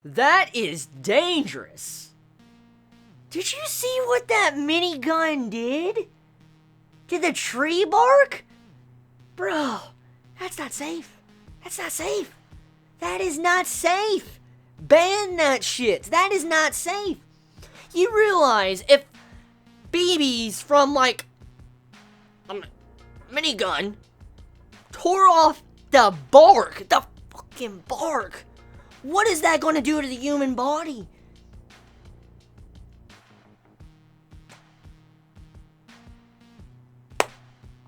That is dangerous. Did you see what that minigun did? To the tree bark? Bro, that's not safe. That's not safe. That is not safe. Ban that shit. That is not safe. You realize if BBs from like a minigun tore off the bark, the fucking bark, what is that going to do to the human body?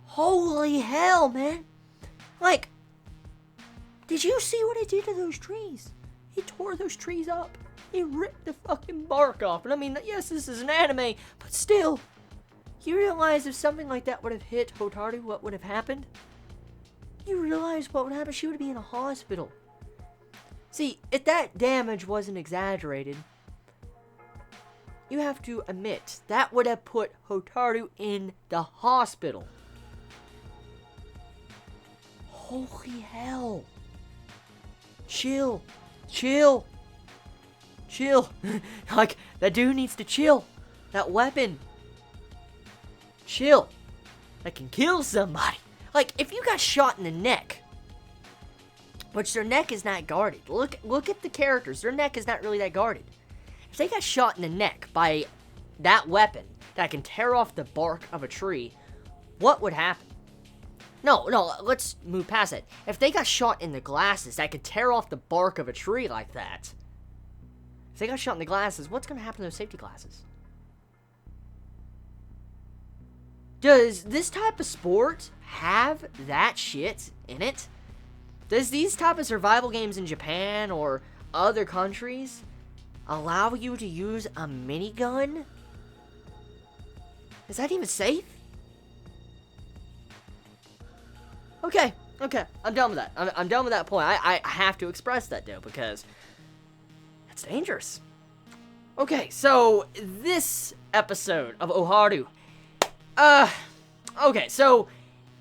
Holy hell, man. Like, did you see what it did to those trees? He tore those trees up. He ripped the fucking bark off. And I mean, yes, this is an anime, but still, you realize if something like that would have hit Hotaru, what would have happened? You realize what would happen? She would be in a hospital. See, if that damage wasn't exaggerated, you have to admit, that would have put Hotaru in the hospital. Holy hell. Chill. Chill. Chill. Like, that dude needs to chill. That weapon. Chill. That can kill somebody. Like, if you got shot in the neck, which their neck is not guarded. Look at the characters. Their neck is not really that guarded. If they got shot in the neck by that weapon that can tear off the bark of a tree, what would happen? No, let's move past it. If they got shot in the glasses that could tear off the bark of a tree like that, if they got shot in the glasses, what's going to happen to those safety glasses? Does this type of sport have that shit in it? Does these type of survival games in Japan or other countries allow you to use a minigun? Is that even safe? Okay, I'm done with that. I'm done with that point. I have to express that, though, because that's dangerous. Okay, so this episode of Aoharu, okay, so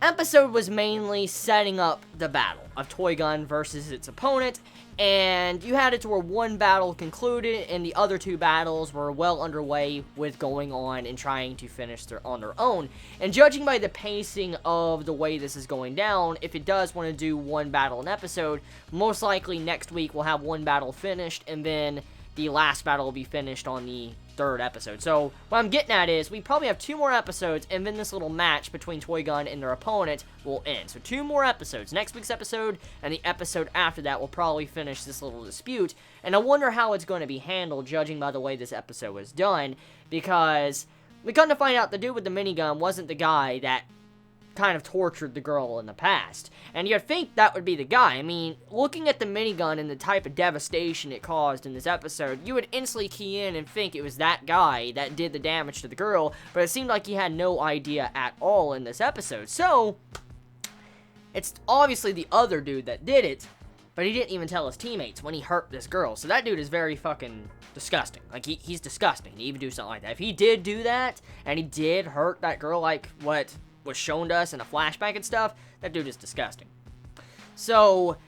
episode was mainly setting up the battle of Toy Gun versus its opponent, and you had it to where one battle concluded and the other two battles were well underway with going on and trying to finish on their own. And judging by the pacing of the way this is going down, if it does want to do one battle an episode, most likely next week we'll have one battle finished and then the last battle will be finished on the third episode. So what I'm getting at is we probably have 2 more episodes and then this little match between Toy Gun and their opponent will end. So 2 more episodes. Next week's episode and the episode after that will probably finish this little dispute. And I wonder how it's going to be handled judging by the way this episode was done, because we come to find out the dude with the minigun wasn't the guy that kind of tortured the girl in the past. And you'd think that would be the guy. I mean, looking at the minigun and the type of devastation it caused in this episode, you would instantly key in and think it was that guy that did the damage to the girl, but it seemed like he had no idea at all in this episode. So, it's obviously the other dude that did it, but he didn't even tell his teammates when he hurt this girl. So that dude is very fucking disgusting. Like, he's disgusting to even do something like that. If he did do that, and he did hurt that girl like what was shown to us in a flashback and stuff, that dude is disgusting. So,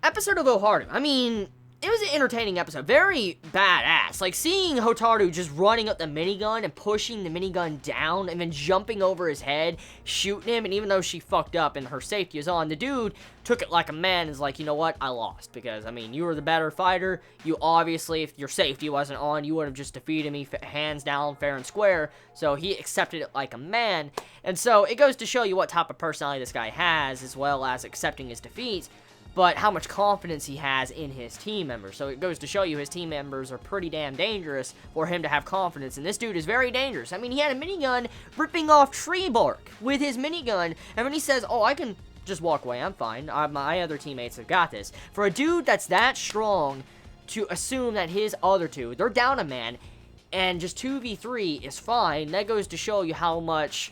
episode of Aoharu, I mean, it was an entertaining episode, very badass. Like, seeing Hotaru just running up the minigun and pushing the minigun down and then jumping over his head, shooting him, and even though she fucked up and her safety was on, the dude took it like a man and is like, you know what, I lost. Because, I mean, you were the better fighter. You obviously, if your safety wasn't on, you would have just defeated me hands down, fair and square. So he accepted it like a man. And so it goes to show you what type of personality this guy has, as well as accepting his defeat, but how much confidence he has in his team members. So it goes to show you his team members are pretty damn dangerous for him to have confidence. And this dude is very dangerous. I mean, he had a minigun ripping off tree bark with his minigun. And when he says, oh, I can just walk away, I'm fine. My other teammates have got this. For a dude that's that strong to assume that his other two, they're down a man, and just 2v3 is fine, that goes to show you how much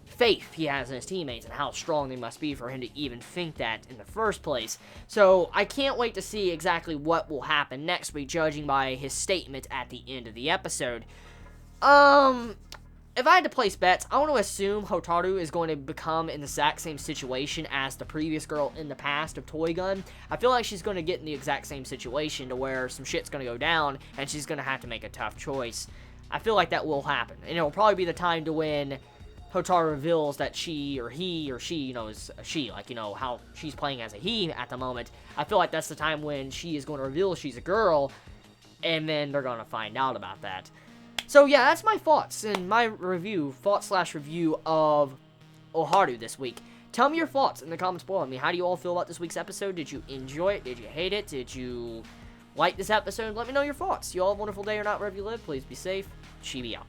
faith he has in his teammates and how strong they must be for him to even think that in the first place. So I can't wait to see exactly what will happen next week, judging by his statement at the end of the episode. if I had to place bets, I want to assume Hotaru is going to become in the exact same situation as the previous girl in the past of Toy Gun. I feel like she's going to get in the exact same situation to where some shit's going to go down, and she's going to have to make a tough choice. I feel like that will happen, and it'll probably be the time to when Hotaru reveals that he or she, you know, is a she, like, you know, how she's playing as a he at the moment. I feel like that's the time when she is going to reveal she's a girl, and then they're going to find out about that. So yeah, that's my thoughts and my review, thought/review of Aoharu this week. Tell me your thoughts in the comments below. I mean, how do you all feel about this week's episode? Did you enjoy it? Did you hate it? Did you like this episode? Let me know your thoughts. You all have a wonderful day or not, wherever you live. Please be safe. Chibi out.